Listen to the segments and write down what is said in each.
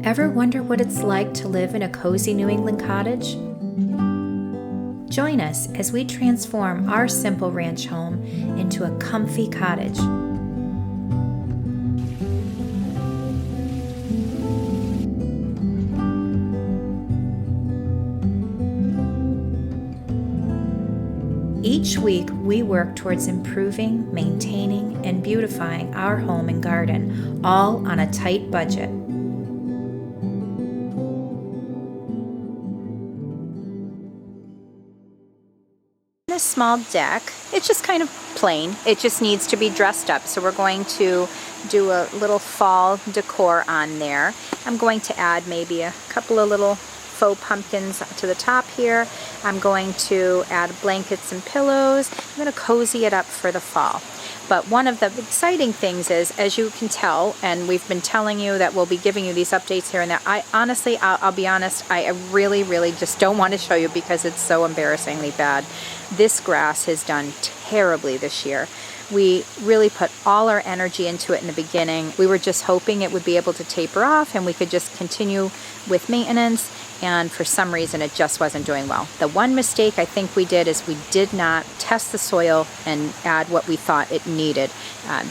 Ever wonder what it's like to live in a cozy New England cottage? Join us as we transform our simple ranch home into a comfy cottage. Each week, we work towards improving, maintaining, and beautifying our home and garden, all on a tight budget. This small deck, it's just kind of plain. It just needs to be dressed up. So we're going to do a little fall decor on there. I'm going to add maybe a couple of little faux pumpkins to the top here. I'm going to add blankets and pillows. I'm going to cozy it up for the fall. But one of the exciting things is, as you can tell, and we've been telling you that we'll be giving you these updates here and there, I'll be honest, I really just don't want to show you because it's so embarrassingly bad. This grass has done terribly this year. We really put all our energy into it in the beginning. We were just hoping it would be able to taper off and we could just continue with maintenance, and for some reason it just wasn't doing well. The one mistake I think we did is we did not test the soil and add what we thought it needed.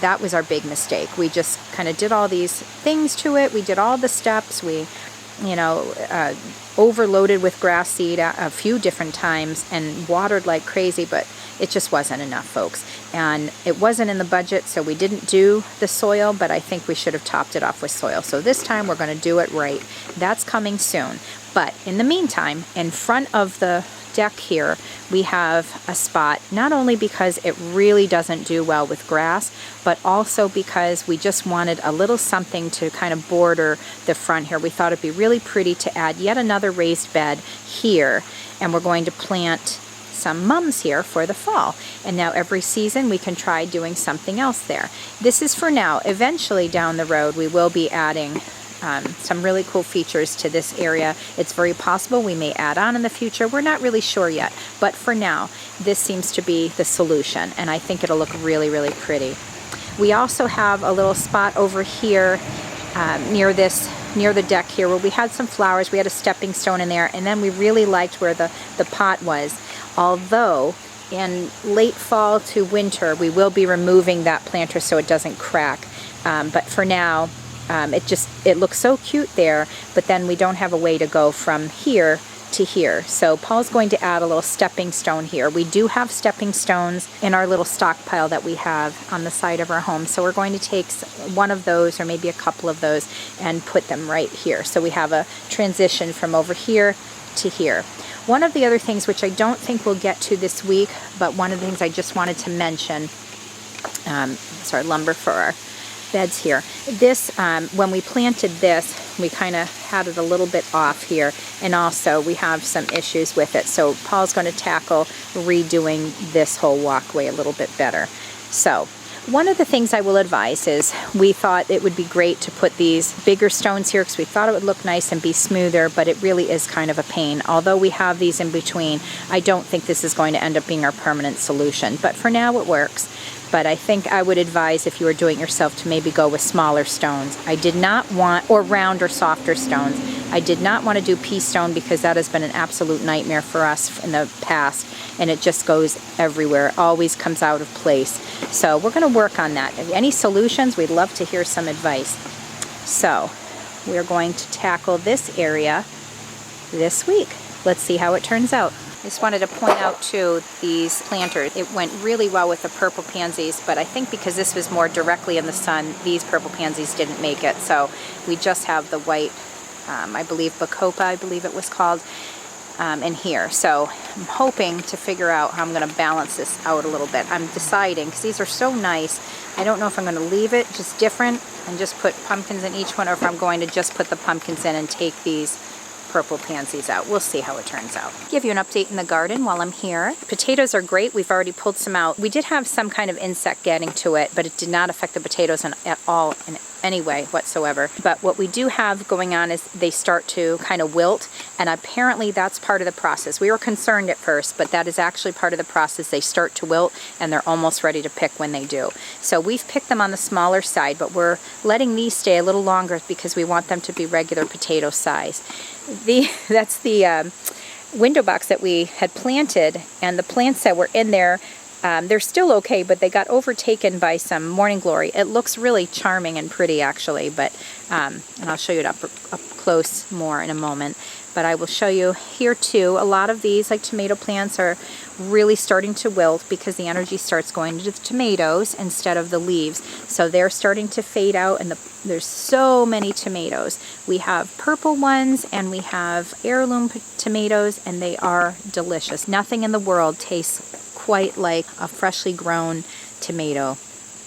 That was our big mistake. We just kind of did all these things to it. We did all the steps. We overloaded with grass seed a few different times and watered like crazy, but it just wasn't enough, folks. And it wasn't in the budget, so we didn't do the soil, but I think we should have topped it off with soil. So this time we're going to do it right. That's coming soon. But in the meantime, in front of the deck here, we have a spot, not only because it really doesn't do well with grass, but also because we just wanted a little something to kind of border the front here. We thought it'd be really pretty to add yet another raised bed here, and we're going to plant some mums here for the fall. And now every season we can try doing something else there. This is for now. Eventually down the road we will be adding some really cool features to this area. It's very possible we may add on in the future. We're not really sure yet, but for now this seems to be the solution, and I think it'll look really pretty. We also have a little spot over here near the deck here where we had some flowers. We had a stepping stone in there, and then we really liked where the pot was. Although in late fall to winter we will be removing that planter so it doesn't crack, but for now it looks so cute there, but then we don't have a way to go from here to here. So Paul's going to add a little stepping stone here. We do have stepping stones in our little stockpile that we have on the side of our home, so we're going to take one of those or maybe a couple of those and put them right here, so we have a transition from over here to here. One of the other things, which I don't think we'll get to this week, but one of the things I just wanted to mention, is our lumber for our beds here. This, when we planted this, we kind of had it a little bit off here, and also we have some issues with it. So Paul's going to tackle redoing this whole walkway a little bit better. So one of the things I will advise is we thought it would be great to put these bigger stones here because we thought it would look nice and be smoother, but it really is kind of a pain. Although we have these in between, I don't think this is going to end up being our permanent solution. But for now it works. But I think I would advise, if you were doing it yourself, to maybe go with smaller stones. I did not want, or round or softer stones. I did not want to do pea stone because that has been an absolute nightmare for us in the past, and it just goes everywhere. It always comes out of place. So we're going to work on that. Any solutions? We'd love to hear some advice. So we're going to tackle this area this week. Let's see how it turns out. I just wanted to point out too, these planters, it went really well with the purple pansies, but I think because this was more directly in the sun, these purple pansies didn't make it. So we just have the white, I believe Bacopa, I believe it was called, in here. So I'm hoping to figure out how I'm going to balance this out a little bit. I'm deciding, because these are so nice, I don't know if I'm going to leave it just different and just put pumpkins in each one, or if I'm going to just put the pumpkins in and take these purple pansies out. We'll see how it turns out. Give you an update in the garden while I'm here. Potatoes are great. We've already pulled some out. We did have some kind of insect getting to it, but it did not affect the potatoes at all in any way whatsoever. But what we do have going on is they start to kind of wilt, and apparently that's part of the process. We were concerned at first, but that is actually part of the process. They start to wilt and they're almost ready to pick when they do. So we've picked them on the smaller side, but we're letting these stay a little longer because we want them to be regular potato size. That's the window box that we had planted, and the plants that were in there, they're still okay, but they got overtaken by some morning glory. It looks really charming and pretty, actually, but and I'll show you it up close more in a moment. But I will show you here too. A lot of these, like tomato plants, are really starting to wilt because the energy starts going to the tomatoes instead of the leaves. So they're starting to fade out, and there's so many tomatoes. We have purple ones and we have heirloom tomatoes, and they are delicious. Nothing in the world tastes quite like a freshly grown tomato.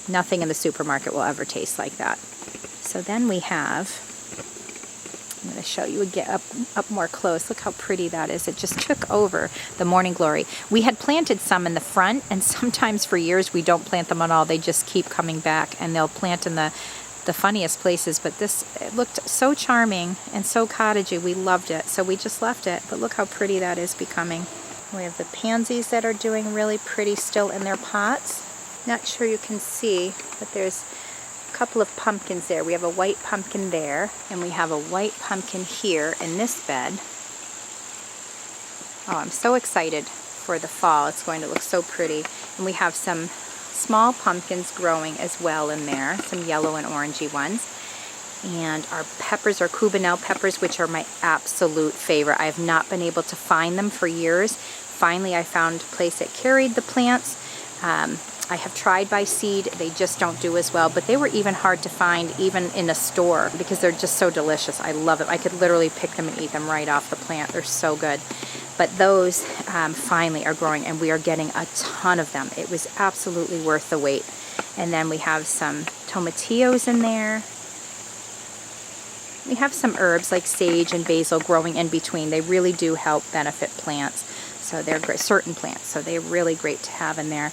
Nothing in the supermarket will ever taste like that. So then we have, I'm going to show you again up more close. Look how pretty that is. It just took over the morning glory. We had planted some in the front, and sometimes for years we don't plant them at all. They just keep coming back, and they'll plant in the funniest places. But this, it looked so charming and so cottagey. We loved it, so we just left it. But look how pretty that is becoming. We have the pansies that are doing really pretty still in their pots. Not sure you can see, but there's a couple of pumpkins there. We have a white pumpkin there, and we have a white pumpkin here in this bed. Oh, I'm so excited for the fall. It's going to look so pretty. And we have some small pumpkins growing as well in there, some yellow and orangey ones. And our peppers are Cubanelle peppers, which are my absolute favorite. I have not been able to find them for years. Finally, I found a place that carried the plants. I have tried by seed. They just don't do as well, but they were even hard to find even in a store because they're just so delicious. I love them. I could literally pick them and eat them right off the plant. They're so good. But those finally are growing, and we are getting a ton of them. It was absolutely worth the wait. And then we have some tomatillos in there. We have some herbs like sage and basil growing in between. They really do help benefit plants. So they're great, certain plants. So they're really great to have in there.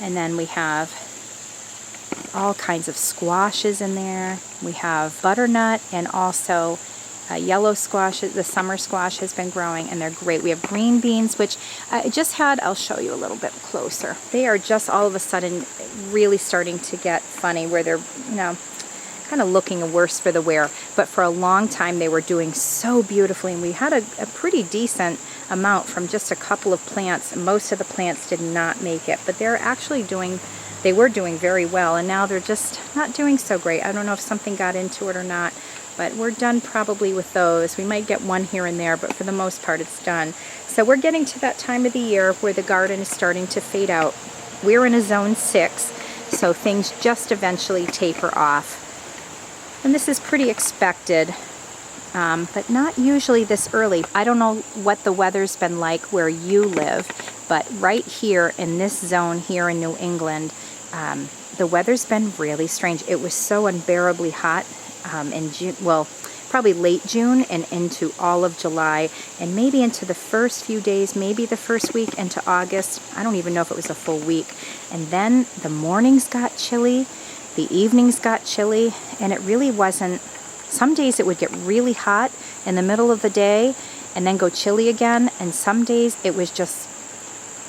And then we have all kinds of squashes in there. We have butternut and also yellow squash. The summer squash has been growing, and they're great. We have green beans, which I just had. I'll show you a little bit closer. They are just all of a sudden really starting to get funny, where they're, you know, kind of looking worse for the wear. But for a long time they were doing so beautifully, and we had a pretty decent amount from just a couple of plants. Most of the plants did not make it, but they're actually doing, they were doing very well, and now they're just not doing so great. I don't know if something got into it or not, but we're done probably with those. We might get one here and there, but for the most part it's done. So we're getting to that time of the year where the garden is starting to fade out. We're in a zone 6, so things just eventually taper off. And this is pretty expected, but not usually this early. I don't know what the weather's been like where you live, but right here in this zone here in New England, the weather's been really strange. It was so unbearably hot in June, well, probably late June and into all of July, and maybe into the first few days, maybe the first week into August. I don't even know if it was a full week. And then the mornings got chilly. The evenings got chilly, and it really wasn't. Some days it would get really hot in the middle of the day and then go chilly again, and some days it was just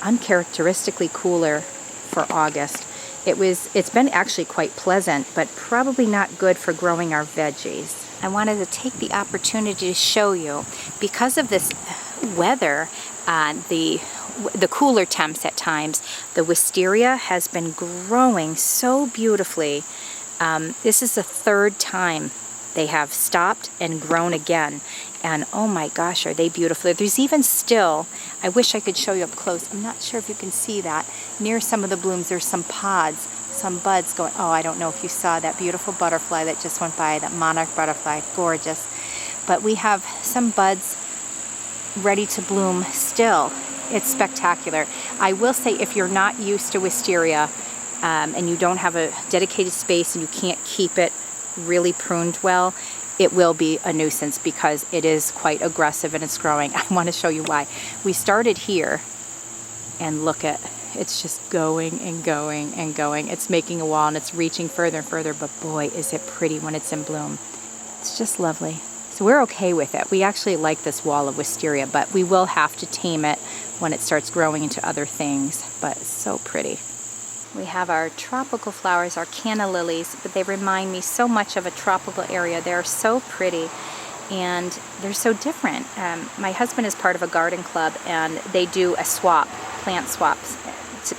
uncharacteristically cooler for August. It's been actually quite pleasant, but probably not good for growing our veggies. I wanted to take the opportunity to show you, because of this weather, the cooler temps at times, the wisteria has been growing so beautifully. This is the third time they have stopped and grown again, and oh my gosh, are they beautiful. There's even still, I wish I could show you up close, I'm not sure if you can see that, near some of the blooms there's some pods, some buds going. Oh, I don't know if you saw that beautiful butterfly that just went by, that monarch butterfly, gorgeous. But we have some buds ready to bloom still. It's spectacular. I will say, if you're not used to wisteria and you don't have a dedicated space and you can't keep it really pruned well, it will be a nuisance because it is quite aggressive and it's growing. I want to show you why. We started here, and look at It's just going and going and going. It's making a wall and it's reaching further and further, but boy, is it pretty when it's in bloom. It's just lovely. So we're okay with it. We actually like this wall of wisteria, but we will have to tame it when it starts growing into other things, but it's so pretty. We have our tropical flowers, our canna lilies, but they remind me so much of a tropical area. They're so pretty and they're so different. My husband is part of a garden club and they do a swap, plant swaps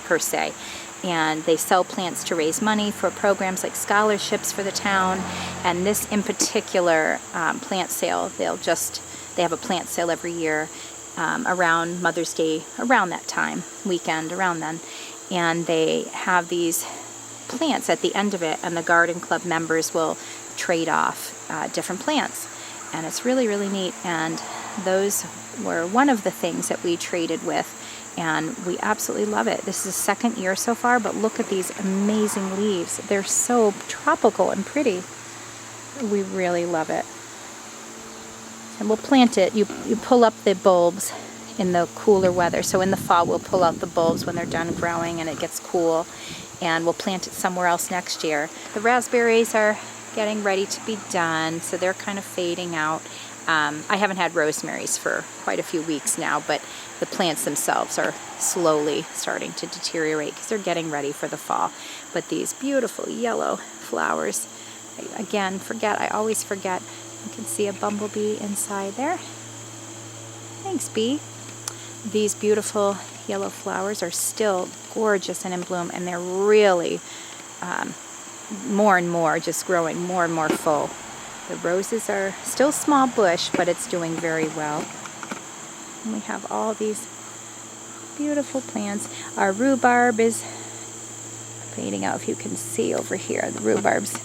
per se. And they sell plants to raise money for programs like scholarships for the town. And this in particular plant sale, they have a plant sale every year around Mother's Day, around that time, weekend, around then. And they have these plants at the end of it, and the garden club members will trade off different plants. And it's really, really neat. And those were one of the things that we traded with. And we absolutely love it. This is the second year so far, but look at these amazing leaves. They're so tropical and pretty. We really love it. And we'll plant it. You pull up the bulbs in the cooler weather. So in the fall, we'll pull out the bulbs when they're done growing and it gets cool. And we'll plant it somewhere else next year. The raspberries are getting ready to be done, so they're kind of fading out. I haven't had rosemaries for quite a few weeks now, but the plants themselves are slowly starting to deteriorate because they're getting ready for the fall. But these beautiful yellow flowers, I always forget. You can see a bumblebee inside there. Thanks, bee. These beautiful yellow flowers are still gorgeous and in bloom, and they're really more and more, just growing more and more full. The roses are still small bush, but it's doing very well. And we have all these beautiful plants. Our rhubarb is fading out, if you can see over here. The rhubarb's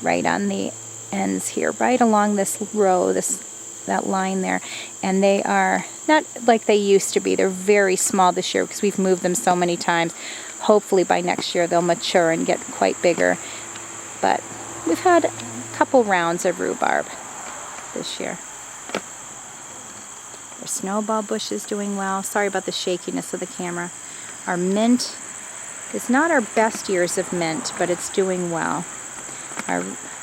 right on the ends here, right along this row, that line there. And they are not like they used to be. They're very small this year because we've moved them so many times. Hopefully by next year they'll mature and get quite bigger. But we've had a couple rounds of rhubarb this year. Our snowball bush is doing well. Sorry about the shakiness of the camera. Our mint is not our best years of mint, but it's doing well.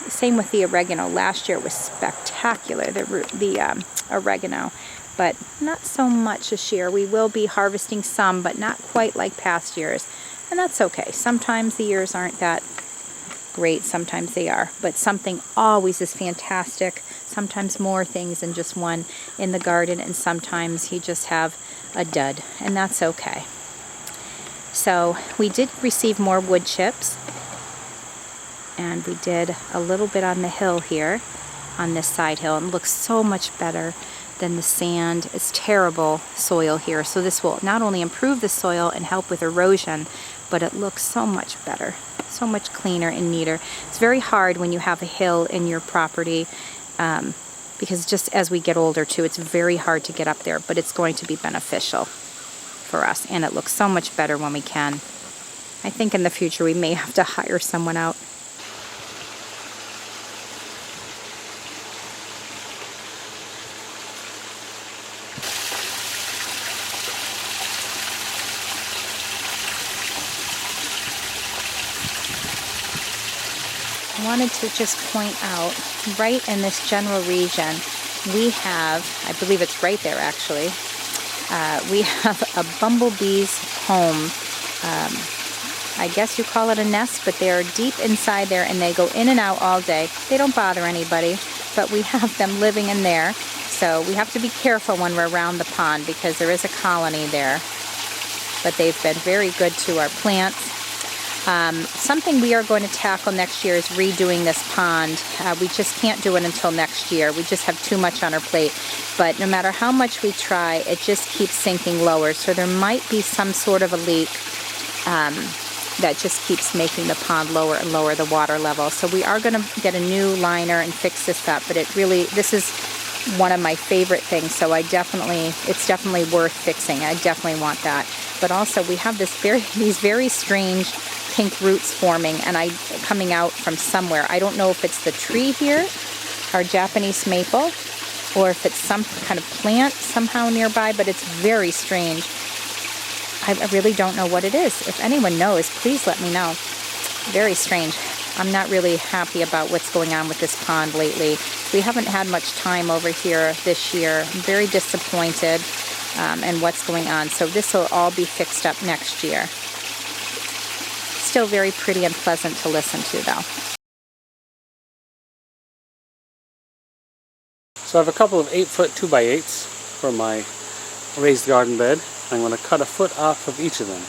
Same with the oregano. Last year was spectacular, the oregano, but not so much this year. We will be harvesting some, but not quite like past years, and that's okay. Sometimes the years aren't that great, sometimes they are, but something always is fantastic. Sometimes more things than just one in the garden, and sometimes you just have a dud, and that's okay. So we did receive more wood chips, and we did a little bit on the hill here, on this side hill, and it looks so much better than the sand. It's terrible soil here, so this will not only improve the soil and help with erosion, but it looks so much better, so much cleaner and neater. It's very hard when you have a hill in your property, because just as we get older too, it's very hard to get up there, but it's going to be beneficial for us, and it looks so much better when we can. I think in the future we may have to hire someone out. I wanted to just point out, right in this general region, we have, I believe it's right there actually, we have a bumblebee's home. I guess you call it a nest, but they're deep inside there and they go in and out all day. They don't bother anybody, but we have them living in there. So we have to be careful when we're around the pond because there is a colony there. But they've been very good to our plants. Something we are going to tackle next year is redoing this pond. We just can't do it until next year. We just have too much on our plate. But no matter how much we try, it just keeps sinking lower. So there might be some sort of a leak that just keeps making the pond lower and lower the water level. So we are going to get a new liner and fix this up. But this is one of my favorite things. So it's definitely worth fixing. I definitely want that. But also we have these very strange pink roots forming and coming out from somewhere. I don't know if it's the tree here, our Japanese maple, or if it's some kind of plant somehow nearby, but it's very strange. I really don't know what it is. If anyone knows, please let me know. Very strange. I'm not really happy about what's going on with this pond lately. We haven't had much time over here this year. I'm very disappointed in what's going on. So this will all be fixed up next year. Still very pretty and pleasant to listen to though. So I have a couple of 8-foot 2x8s for my raised garden bed. I'm going to cut a foot off of each of them.